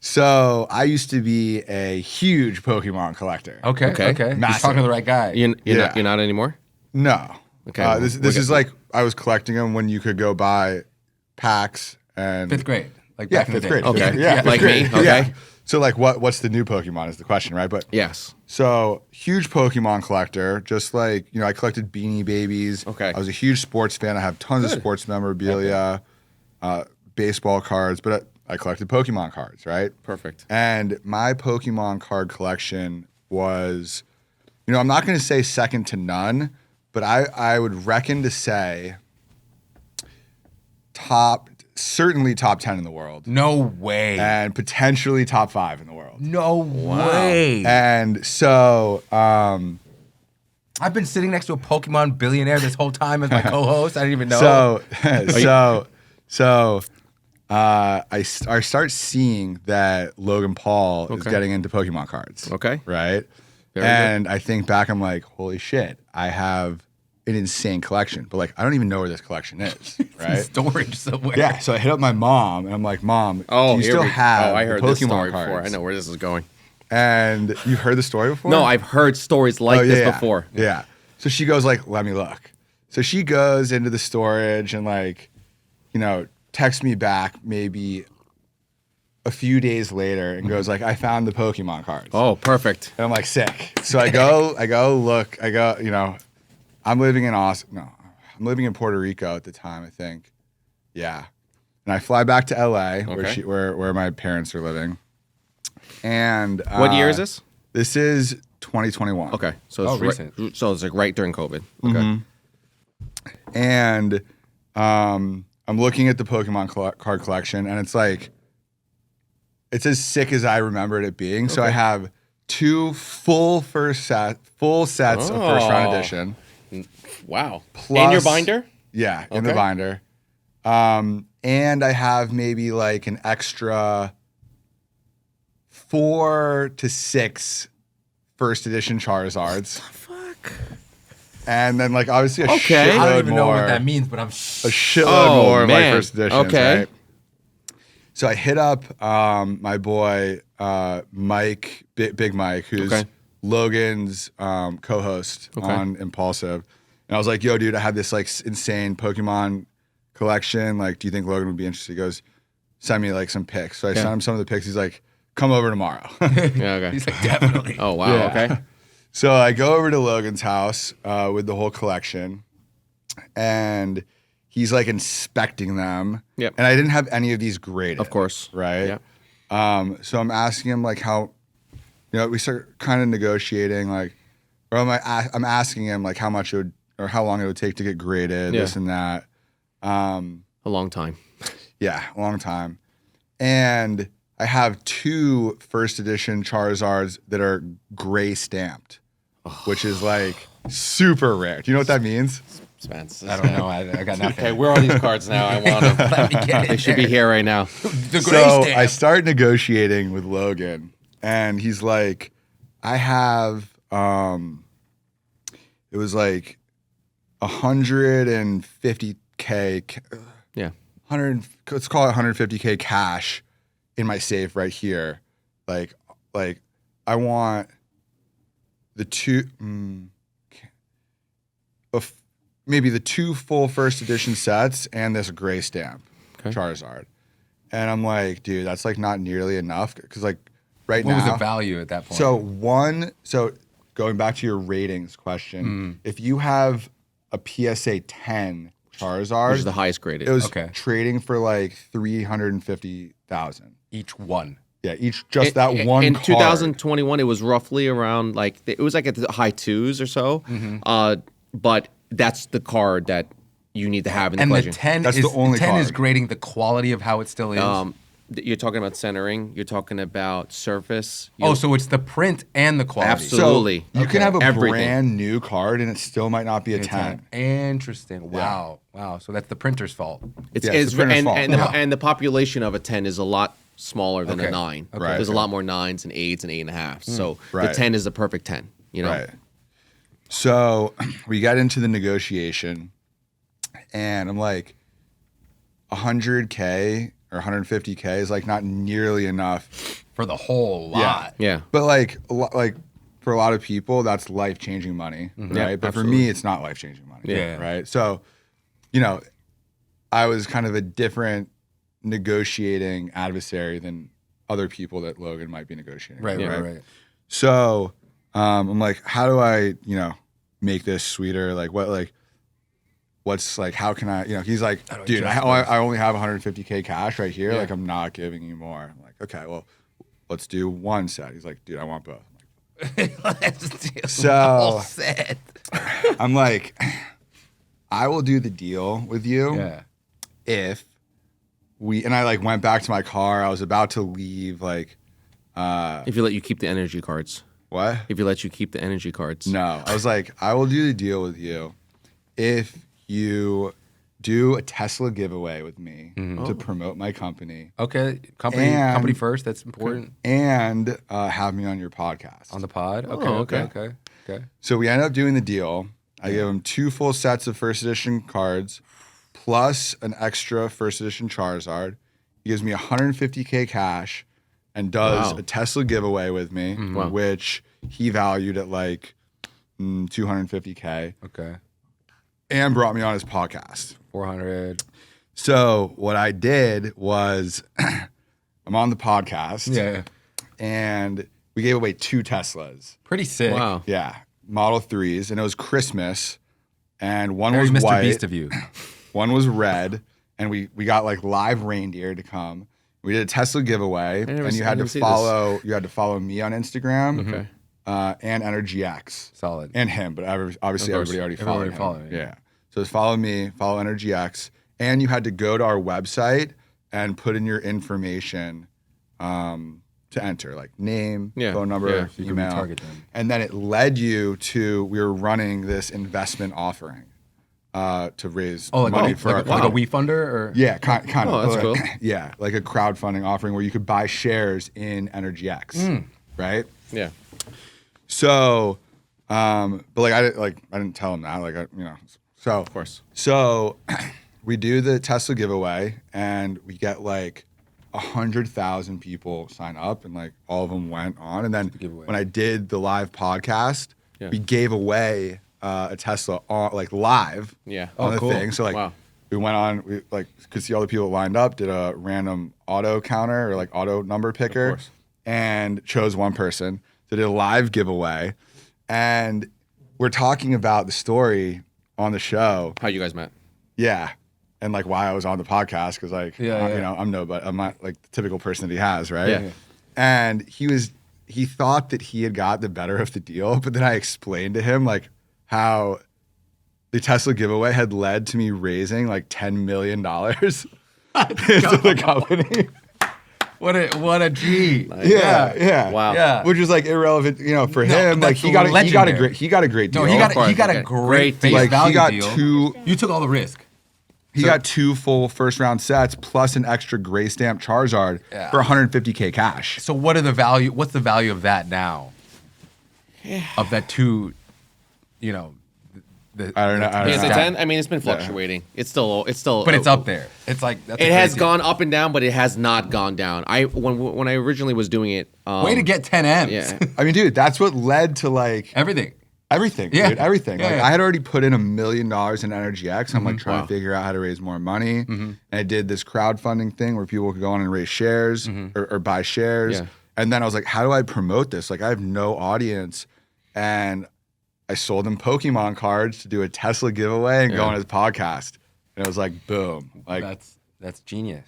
So I used to be a huge Pokemon collector. Okay. You're talking to the right guy. You're not anymore? No. Okay. This is like I was collecting them when you could go buy packs and 5th grade. Like back in the fifth day. grade. Okay. Yeah, like me. Okay. Yeah. So like what's the new Pokemon is the question, right? But Yes. so huge Pokemon collector, just like, I collected Beanie Babies. Okay. I was a huge sports fan. I have tons of sports memorabilia, baseball cards, but I collected Pokemon cards, right? Perfect. And my Pokemon card collection was, I'm not going to say second to but I would reckon to say certainly top 10 in the world. No way. And potentially top 5 in the world. No way. And so, I've been sitting next to a Pokemon billionaire this whole time as my co-host. I didn't even know. I start seeing that Logan Paul is getting into Pokemon cards. Okay. Right? Very and I think back, I'm like, holy shit, I have an insane collection. But like, I don't even know where this collection is. Right? Storage somewhere. Yeah. So I hit up my mom and I'm like, Mom, do you still have I heard the this Pokemon story cards? before. I know where this is going. And you've heard the story before? No, I've heard stories like this before. Yeah. So she goes like, let me look. So she goes into the storage and like, texts me back maybe a few days later and goes like, I found the Pokemon cards. Oh, perfect. And I'm like, sick. So I go look, I'm living in I'm living in Puerto Rico at the time, I think. Yeah. And I fly back to LA where my parents are living. And what year is this? This is 2021. Okay. So it's recent. So it's like right during COVID. Okay. Mm-hmm. And I'm looking at the Pokemon card collection and it's like, it's as sick as I remembered it being. Okay. So I have 2 full sets of first round edition. Wow. Plus, in your binder? Yeah, in the binder. And I have maybe like an extra 4 to 6 first edition Charizards. What the fuck? And then like obviously a shitload more. I don't even know what that means, but I'm a shitload more of my first editions. Okay. Right? So I hit up my boy Mike, Big Mike, who's Logan's co-host on Impaulsive. And I was like, yo, dude, I have this like insane Pokemon collection. Like, do you think Logan would be interested? He goes, send me like some pics. So I sent him some of the pics. He's like, come over tomorrow. Yeah, okay. He's like, definitely. Oh, wow, Yeah. okay. So I go over to Logan's house with the whole collection. And he's like inspecting them. Yep. And I didn't have any of these graded. Of course. Right? Yeah. So I'm asking him like how, we start kind of negotiating like, or I'm asking him like how much it would, or how long it would take to get graded, this and that. A long time. Yeah, a long time. And I have 2 first edition Charizards that are gray stamped, which is like super rare. Do you know what that means? Spence. I don't know. I got nothing. Okay, where are these cards now? I want them. Let me get it. They should be here right now. The gray stamp. I start negotiating with Logan, and he's like, I have, it was like 150K. Yeah. Let's call it 150K cash in my safe right here. Like I want the 2, maybe the 2 full first edition sets and this gray stamp Charizard. And I'm like, dude, that's like not nearly enough. Cause like right now. What was the value at that point? So going back to your ratings question, if you have a PSA 10 Charizard, Which is the highest graded. it was trading for like 350,000 each one. Yeah, that one in card. 2021, it was roughly around like it was like at the high 2s or so. But that's the card that you need to have in the collection. And the 10 That's is the only 10 is card. grading the quality of how it still is. You're talking about centering. You're talking about surface. So it's the print and the quality. Absolutely. So you can have a Everything. brand new card and it still might not be a 10. Interesting. Wow. So that's the printer's fault. It's the printer's fault. and the population of a 10 is a lot smaller than a 9. Okay. There's a lot more 9s and 8s and 8.5. So the Right. 10 is the perfect 10. Right. So we got into the negotiation and I'm like, 100K or 150K is like not nearly enough for the whole lot. Yeah. But like for a lot of people, that's life changing money, right? Yeah, but absolutely. for me, it's not life changing money, Yeah. right? So, you know, I was kind of a different negotiating adversary than other people that Logan might be negotiating. Right, with, right. So I'm like, how do I, make this sweeter? Like what's like, how can I, he's like, dude, I only have 150K cash right here. Yeah. Like, I'm not giving you more. I'm like, okay, well, let's do one set. He's like, dude, I want both. Let's do So- the whole set. I'm like, I will do the deal with you if and I like went back to my car. I was about to leave. Like, If you let you keep the energy cards. what? If you let you keep the energy cards. No, I was like, I will do the deal with you if you do a Tesla giveaway with me to promote my company Okay, company first. That's important. and have me on your podcast. On the pod. okay. Okay. So we ended up doing the deal. I gave him 2 full sets of first edition cards plus an extra first edition Charizard. He gives me 150K cash and does Wow. a Tesla giveaway with me, Wow. which he valued at like 250K Okay. and brought me on his podcast. 400. So what I did was I'm on the podcast Yeah. and we gave away 2 Teslas. Pretty sick. Wow. Yeah, Model 3s, and it was Christmas, and one Very was Mr. white, Beast of you. one was red, and we got like live reindeer to come. We did a Tesla giveaway, never and see- you I had to didn't see follow me on Instagram, Okay. and EnergyX, Solid. and him, but obviously Of course. everybody already Everyone followed followed him. him, Yeah, so it's follow me, follow EnergyX, and you had to go to our website and put in your information to enter, like name, Yeah, phone number, yeah. You can email. retarget them. And then it led you to, we were running this investment offering to raise money for our like a company. WeFunder or Yeah, kind of. Oh, that's But, cool. Yeah, like a crowdfunding offering where you could buy shares in EnergyX, right? Yeah. So, but like I didn't tell him that, so Of course. So we do the Tesla giveaway and we get like 100,000 people sign up and like all of them went on. And then giveaway. when I did the live podcast, Yeah. we gave away a Tesla on like live Yeah. on the cool. thing. So like Wow. we went on, we like could see all the people lined up, did a random auto counter or like auto number picker course. and chose one person. So did a live giveaway. And we're talking about the story on the show. How you guys met? Yeah. And like why I was on the podcast because like I'm not like the typical person that he has, right? Yeah. And he thought that he had got the better of the deal, but then I explained to him like how the Tesla giveaway had led to me raising like $10 million into the company. what a G. Yeah. Wow. Yeah. Which is like irrelevant, for No, him. Like that's he got a legendary. great deal. No, he got course, a okay. great Great face deal. like value he got deal. 2 You took all the risk. He got 2 full first round sets plus an extra gray stamp Charizard for 150K cash. So what's the value of that now? Of that 2, I don't know. Is it Yeah. 10? I mean, it's been fluctuating. It's still. but it's up there. It's like that's a It great has deal. gone up and down, but it has not gone down. When I originally was doing it. Way to get 10 M's. Yeah. I mean, dude, that's what led to like Everything. everything, Yeah. dude, everything. Yeah, Like yeah. I had already put in $1 million in EnergyX. I'm like trying Wow. to figure out how to raise more money. And I did this crowdfunding thing where people could go on and raise shares or buy shares. Yeah. And then I was like, how do I promote this? Like I have no audience. And I sold him Pokémon cards to do a Tesla giveaway and go Yeah. on his podcast. And it was like, boom. Like That's genius.